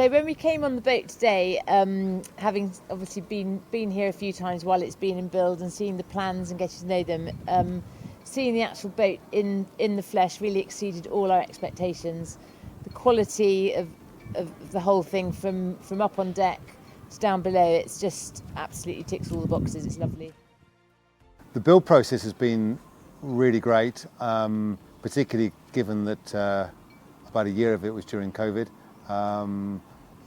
So when we came on the boat today, having obviously been here a few times while it's been in build and seeing the plans and getting to know them, seeing the actual boat in the flesh really exceeded all our expectations. The quality of the whole thing from up on deck to down below, it's just absolutely ticks all the boxes. It's lovely. The build process has been really great, particularly given that about a year of it was during COVID.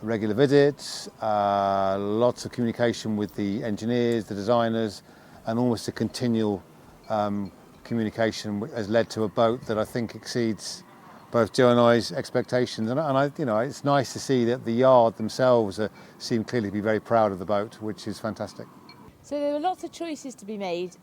Regular visits, lots of communication with the engineers, the designers, and almost a continual communication has led to a boat that I think exceeds both Joe and I's expectations. And I, it's nice to see that the yard themselves seem clearly to be very proud of the boat, which is fantastic. So there were lots of choices to be made.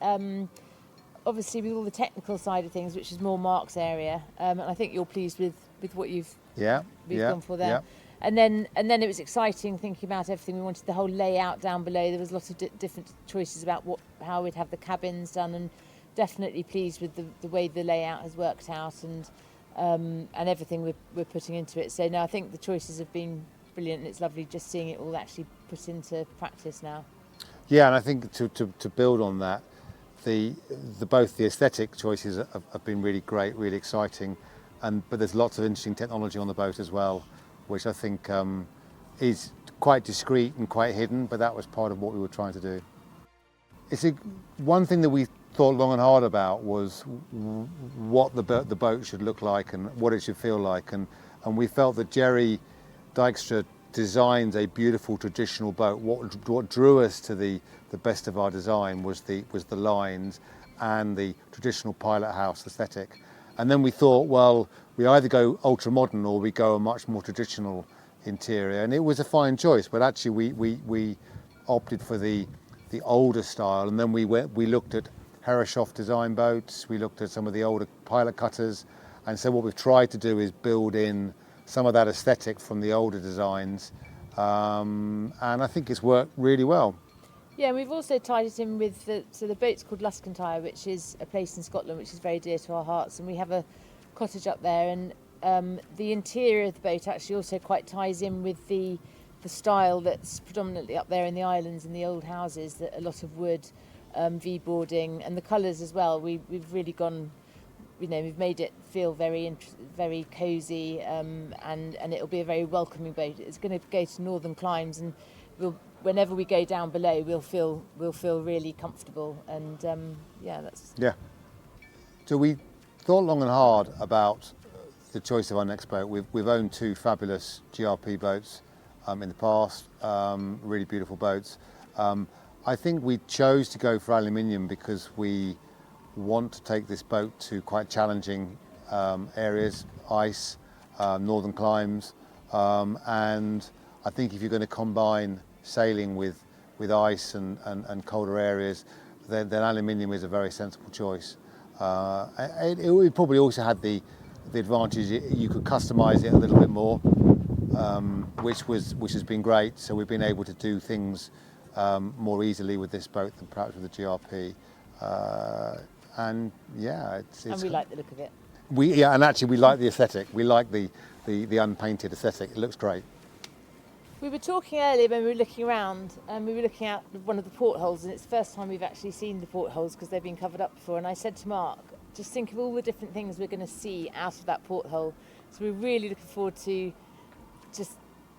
Obviously, with all the technical side of things, which is more Mark's area, and I think you're pleased with what you've gone for there. Yeah. And then it was exciting thinking about everything. We wanted the whole layout down below. There was lots of different choices about how we'd have the cabins done, and definitely pleased with the way the layout has worked out and everything we're putting into it. So no, I think the choices have been brilliant, and it's lovely just seeing it all actually put into practice now. Yeah, and I think to build on that, both the aesthetic choices have been really great, really exciting, but there's lots of interesting technology on the boat as well, which I think is quite discreet and quite hidden, but that was part of what we were trying to do. One thing that we thought long and hard about was what the boat should look like and what it should feel like, and we felt that Jerry Dykstra designs a beautiful traditional boat. What drew us to the Bestevaer design was the lines and the traditional pilot house aesthetic. And then we thought, well, we either go ultra modern or we go a much more traditional interior, and it was a fine choice. But actually, we opted for the older style, and then we looked at Herreshoff design boats. We looked at some of the older pilot cutters, and so what we've tried to do is build in some of that aesthetic from the older designs, and I think it's worked really well. Yeah, and we've also tied it in with the boat's called Luskentyre, which is a place in Scotland which is very dear to our hearts, and we have a cottage up there, and the interior of the boat actually also quite ties in with the style that's predominantly up there in the islands and the old houses, that a lot of wood, V-boarding, and the colours as well. We've really gone, we've made it feel very cosy, and it'll be a very welcoming boat. It's going to go to northern climes, and whenever we go down below, we'll feel really comfortable, and Yeah. So we thought long and hard about the choice of our next boat. We've owned two fabulous GRP boats in the past, really beautiful boats. I think we chose to go for aluminium because we want to take this boat to quite challenging areas, ice, northern climes, and I think if you're going to combine sailing with ice and colder areas, then aluminium is a very sensible choice. It probably also had the advantage you could customise it a little bit more, which has been great. So we've been able to do things more easily with this boat than perhaps with the GRP. And we like the look of it. And actually we like the aesthetic. We like the unpainted aesthetic. It looks great. We were talking earlier when we were looking around, and we were looking out one of the portholes, and it's the first time we've actually seen the portholes because they've been covered up before. And I said to Mark, just think of all the different things we're going to see out of that porthole. So we're really looking forward to just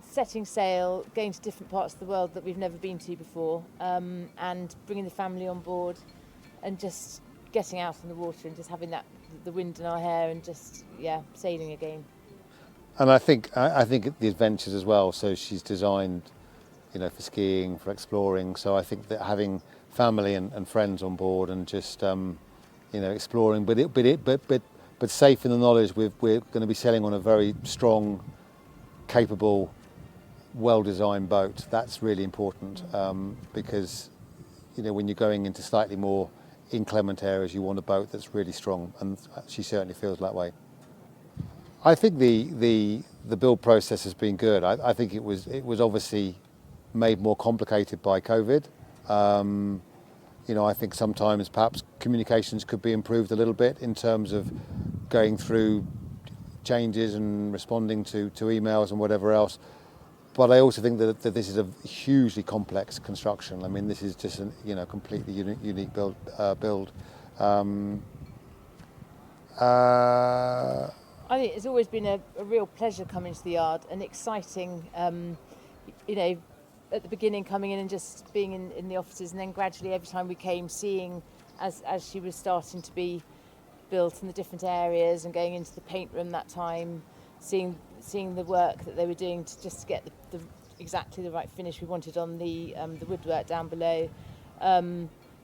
setting sail, going to different parts of the world that we've never been to before, and bringing the family on board, and just getting out on the water and just having the wind in our hair and just sailing again. And I think the adventures as well. So she's designed, for skiing, for exploring. So I think that having family and friends on board and just exploring, but safe in the knowledge we're going to be sailing on a very strong, capable, well-designed boat. That's really important because when you're going into slightly more inclement areas, you want a boat that's really strong, and she certainly feels that way. I think the build process has been good. I think it was obviously made more complicated by COVID. I think sometimes perhaps communications could be improved a little bit in terms of going through changes and responding to emails and whatever else but I also think that this is a hugely complex construction. I mean, this is just a completely unique build. I think it's always been a real pleasure coming to the yard, and exciting, at the beginning coming in and just being in the offices, and then gradually every time we came, seeing as she was starting to be built in the different areas, and going into the paint room that time, seeing the work that they were doing to just get the exactly the right finish we wanted on the woodwork down below.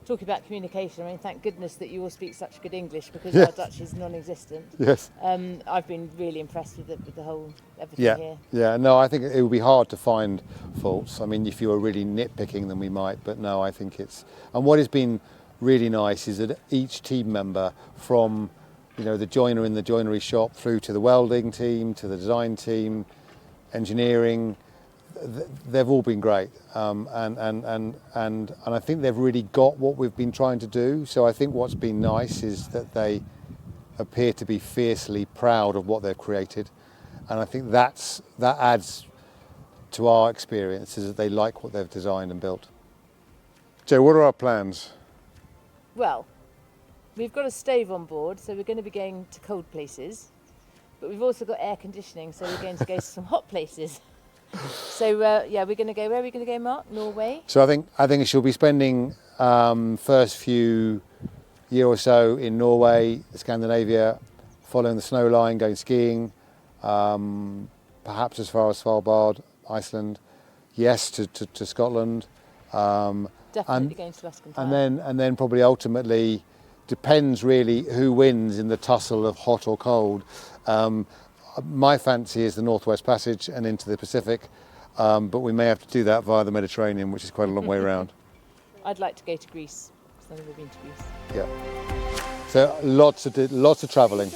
Talking about communication, I mean, thank goodness that you all speak such good English, because our Dutch is non-existent. Yes. I've been really impressed with the whole everything here. Yeah. No, I think it would be hard to find faults. I mean, if you were really nitpicking, then we might. But no, I think it's. And what has been really nice is that each team member, from the joiner in the joinery shop through to the welding team, to the design team, engineering, they've all been great, and I think they've really got what we've been trying to do. So I think what's been nice is that they appear to be fiercely proud of what they've created, and I think that adds to our experience, is that they like what they've designed and built. Joe, what are our plans? Well, we've got a stove on board, so we're going to be going to cold places, but we've also got air conditioning, so we're going to go to some hot places. So we're going to go. Where are we going to go, Mark? Norway. So I think she'll be spending first few year or so in Norway, Scandinavia, following the snow line, going skiing, perhaps as far as Svalbard, Iceland. Yes, to Scotland. Definitely going to Luskentyre. And then probably ultimately, depends really who wins in the tussle of hot or cold. My fancy is the Northwest Passage and into the Pacific, but we may have to do that via the Mediterranean, which is quite a long way around. I'd like to go to Greece, because I've never been to Greece. Yeah. So lots of travelling.